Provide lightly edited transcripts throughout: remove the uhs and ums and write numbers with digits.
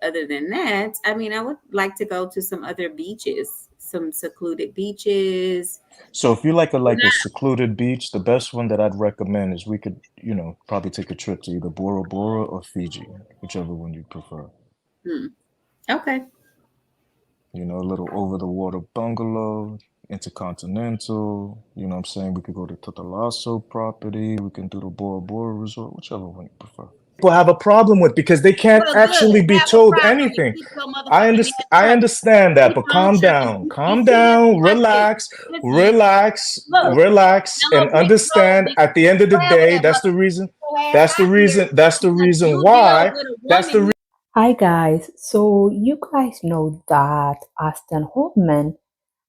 other than that, I mean, I would like to go to some other beaches, some secluded beaches. So if you We're like a secluded beach, the best one that I'd recommend is we could, probably take a trip to either Bora Bora or Fiji, whichever one you prefer. not. Okay. A little over the water bungalow, intercontinental, what I'm saying? We could go to Tatalasso property, we can do the Bora Bora resort, whichever one you prefer. People have a problem with because they can't Well, actually good. be Have a told problem and anything. keep your motherfucking ass I tripping. understand that, Keep but on tripping. You calm see this? down, Watch this. relax, Listen. relax, Look. relax, Now and look, big bro, understand. big At the end of the square with day, that that's the reason. motherfucking ass That's the out here reason. That's the because reason you deal why. with a That's the woman. Hi guys, so you guys know that Austin Holman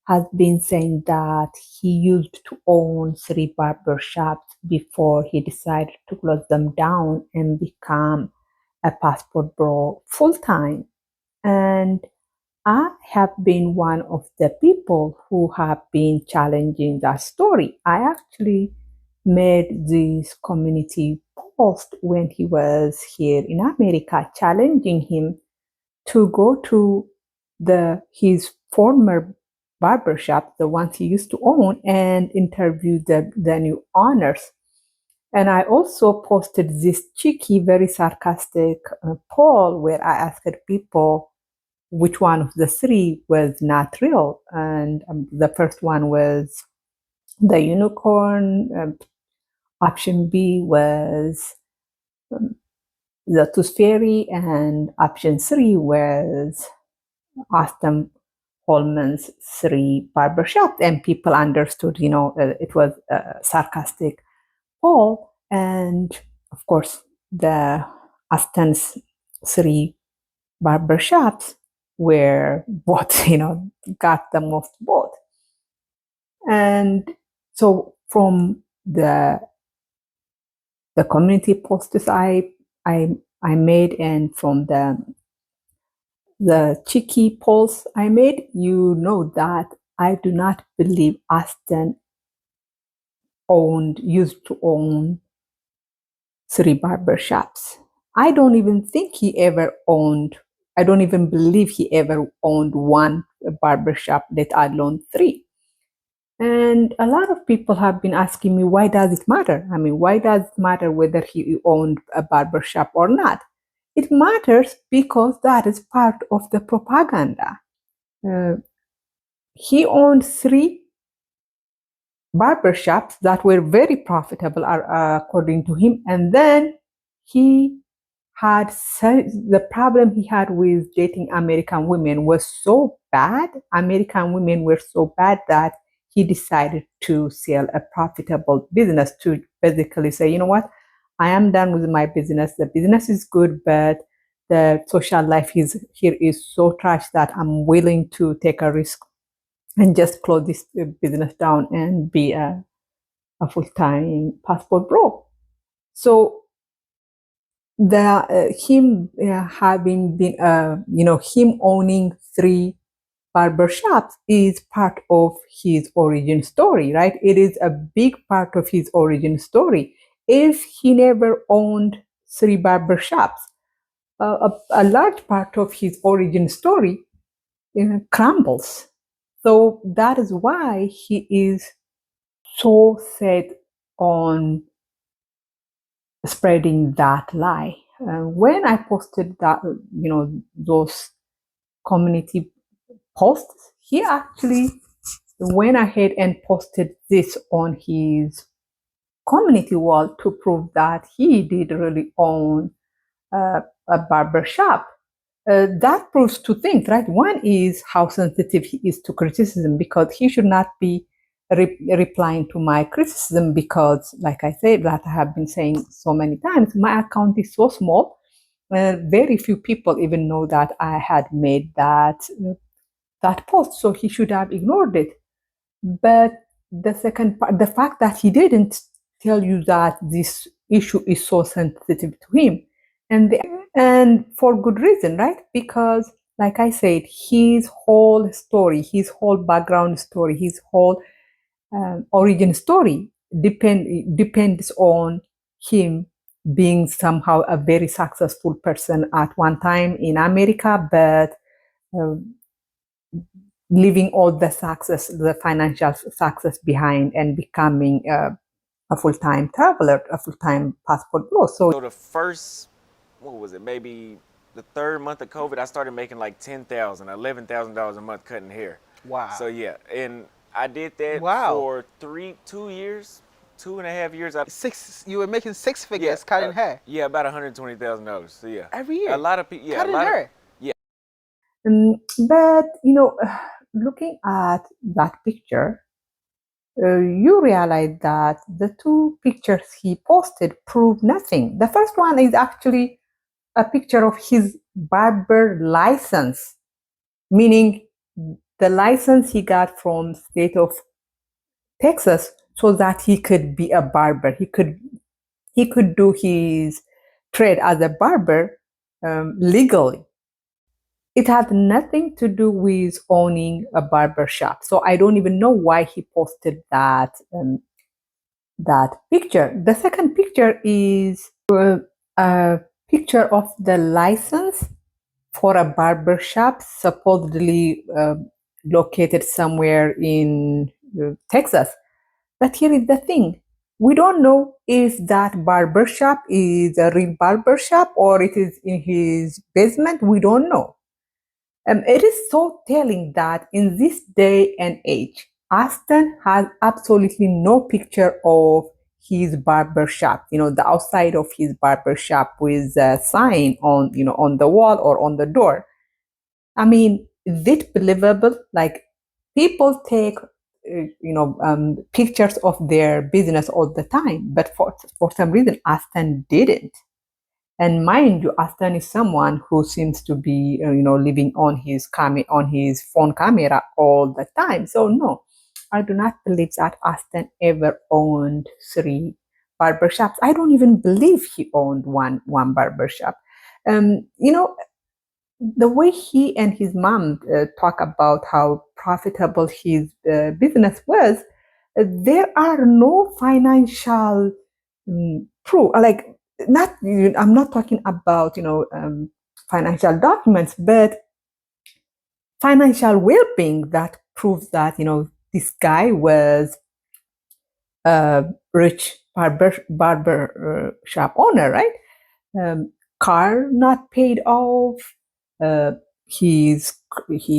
has been saying that he used to own three barber shops before he decided to close them down and become a passport bro full time. And I have been one of the people who have been challenging that story. I actually made this community post when he was here in America, challenging him to go to the his former barbershop, the ones he used to own, and interview the new owners. And I also posted this cheeky, very sarcastic poll where I asked people which one of the three was not real. And the first one was the unicorn. Option B was um, the tooth fairy, and option three was Austin Holman's three barbershop. And people understood, it was a sarcastic poll. And of course, the Austin's three barbershops were what got the most vote. And so from the community posts I made, and from the cheeky polls I made, you know that I do not believe Austin used to own three barbershops. I don't even think he ever owned, I don't even believe he ever owned one barbershop, let alone three. And a lot of people have been asking me, why does it matter? I mean, why does it matter whether he owned a barbershop or not? It matters because that is part of the propaganda. Uh, he owned three barbershops that were very profitable, according to him. And then he had the problem he had with dating American women was so bad. American women were so bad that he decided to sell a profitable business to basically say, you know what, I am done with my business. The business is good, but the social life here is so trash that I'm willing to take a risk and just close this business down and be a full-time passport bro. So the him having been him owning three barbershops is part of his origin story, right? It is a big part of his origin story. If he never owned three barbershops, a large part of his origin story crumbles. So that is why he is so set on spreading that lie. When I posted that, those community posts, he actually went ahead and posted this on his community wall to prove that he did really own a barber shop. That proves two things, right? One is how sensitive he is to criticism, because he should not be replying to my criticism, because, like I said, that I have been saying so many times, my account is so small. Very few people even know that I had made that post, so he should have ignored it. But the second part, the fact that he didn't tell you that this issue is so sensitive to him, and for good reason, right? Because, like I said, his whole story, his whole background story, his whole origin story depends on him being somehow a very successful person at one time in America, but leaving all the success, the financial success behind, and becoming a full-time traveler, a full-time passport bro. So the first, what was it? Maybe the third month of COVID, I started making like $10,000, $11,000 a month cutting hair. Wow. So yeah, and I did that Wow. for 2 years, 2.5 years. You were making six figures cutting hair. Yeah, about $120,000. So yeah, Every year. A lot of people. Yeah, cutting hair. But looking at that picture, you realize that the two pictures he posted prove nothing. The first one is actually a picture of his barber license, meaning the license he got from state of Texas so that he could be a barber. He could do his trade as a barber legally. It had nothing to do with owning a barber shop. So I don't even know why he posted that picture. The second picture is a picture of the license for a barber shop, supposedly located somewhere in Texas. But here is the thing. We don't know if that barber shop is a real barber shop or it is in his basement. We don't know. It is so telling that in this day and age, Auston has absolutely no picture of his barber shop, the outside of his barber shop with a sign on the wall or on the door. I mean, is it believable? Like, people take, pictures of their business all the time, but for some reason, Auston didn't. And mind you, Auston is someone who seems to be, living on his phone camera all the time. So no, I do not believe that Auston ever owned 3 barbershops. I don't even believe he owned one barbershop. The way he and his mom talk about how profitable his business was, there are no financial proof. Like, I'm not talking about financial documents, but financial well-being that proves that this guy was a rich barber shop owner, right? Car not paid off. Uh, he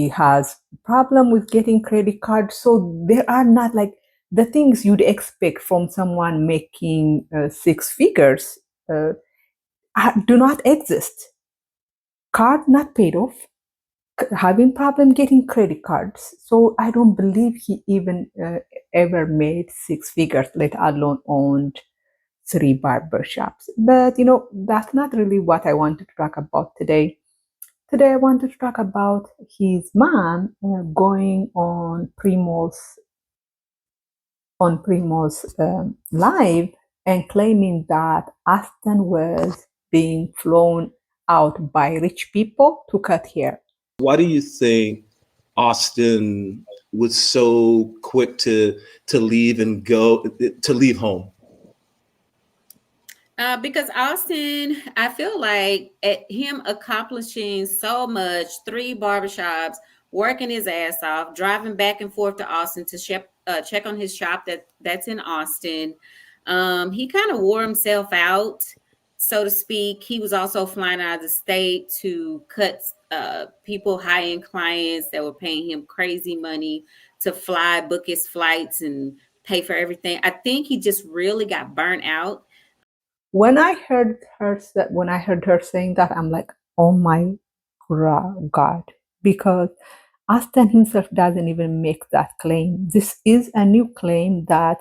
has problem with getting credit cards. So there are not like the things you'd expect from someone making 6 figures do not exist. Card not paid off, having problem getting credit cards. So I don't believe he even ever made 6 figures, let alone owned 3 barber shops. But that's not really what I wanted to talk about today. Today I wanted to talk about his mom going on Primo's live and claiming that Auston was being flown out by rich people to cut hair. Why do you think Auston was so quick to leave and go to leave home? Because Auston, I feel like him accomplishing so much, 3 barbershops, working his ass off, driving back and forth to Austin to check on his shop that's in Austin. He kind of wore himself out, so to speak. He was also flying out of the state to cut people, high-end clients that were paying him crazy money to fly, book his flights, and pay for everything. I think he just really got burnt out. When I heard her saying that, I'm like, oh my God, because Auston himself doesn't even make that claim. This is a new claim that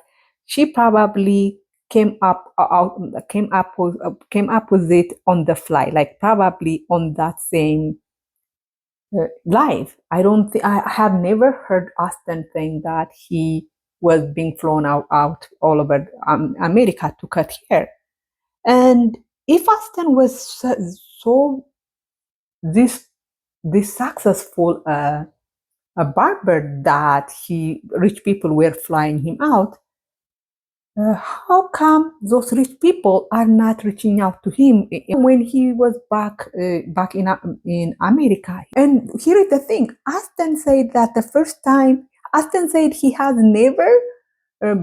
she probably came up with it on the fly, like probably on that same live. I have never heard Auston saying that he was being flown out all over America to cut hair. And if Auston was so this successful a barber that rich people were flying him out, how come those rich people are not reaching out to him when he was back in America? And here is the thing: Auston said that the first time, Auston said he has never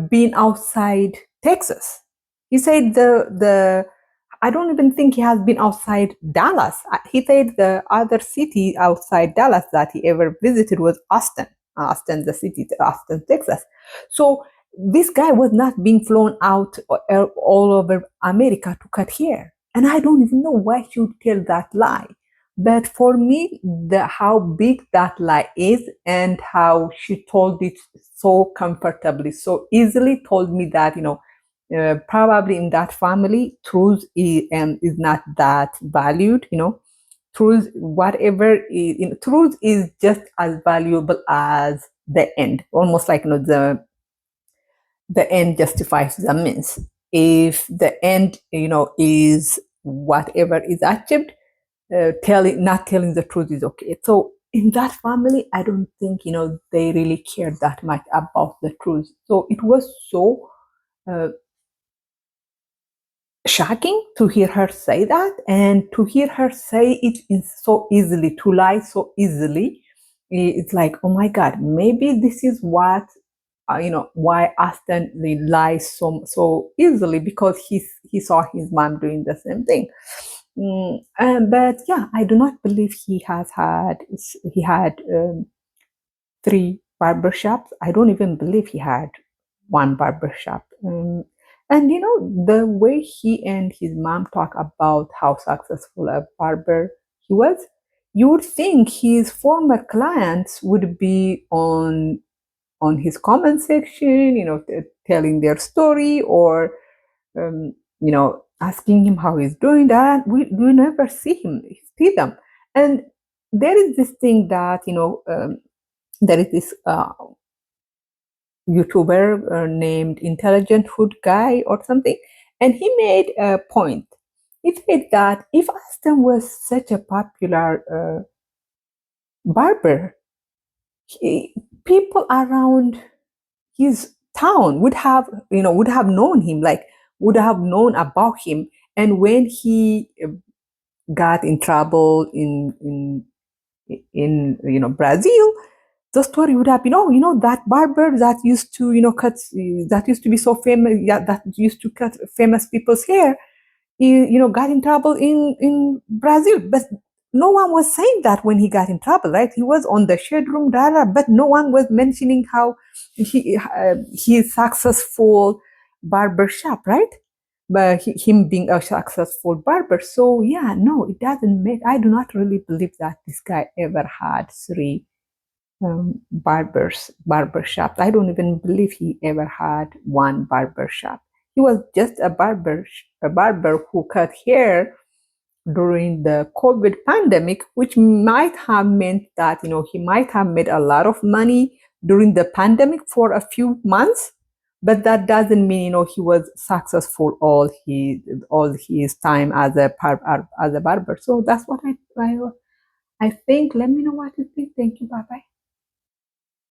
been outside Texas. He said the I don't even think he has been outside Dallas. He said the other city outside Dallas that he ever visited was Auston. Auston, the city, Austin, Texas. So this guy was not being flown out all over America to cut hair. And I don't even know why she would tell that lie. But for me, how big that lie is and how she told it so comfortably, so easily, told me that, probably in that family, truth is not that valued, truth, whatever is, truth is just as valuable as the end, almost like, the end justifies the means. If the end, is whatever is achieved, not telling the truth is okay. So in that family, I don't think, they really cared that much about the truth. So it was so uh, shocking to hear her say that, and to hear her say it so easily, to lie so easily. It's like, oh my God, maybe this is what, why Auston lies so easily, because he saw his mom doing the same thing. But yeah, I do not believe he had 3 barbershops. I don't even believe he had 1 barbershop. And the way he and his mom talk about how successful a barber he was, you would think his former clients would be on his comment section, telling their story, or asking him how he's doing. That we never see them. And there is this thing that, there is this YouTuber named Intelligent Hood Guy or something, and he made a point. He said that if Auston was such a popular barber, people around his town would have known him, like would have known about him. And when he got in trouble in Brazil, the story would have been, oh, that barber that used to cut, that used to be so famous, yeah, that used to cut famous people's hair, got in trouble in Brazil. But no one was saying that when he got in trouble, right? He was on the shed room, but no one was mentioning how he is successful barber shop, right? But him being a successful barber. So yeah, no, it doesn't make. I do not really believe that this guy ever had 3 barber shops. I don't even believe he ever had 1 barber shop. He was just a barber who cut hair during the COVID pandemic, which might have meant that he might have made a lot of money during the pandemic for a few months, but that doesn't mean he was successful all his time as a barber. So that's what I think. Let me know what you think. Thank you. Bye bye.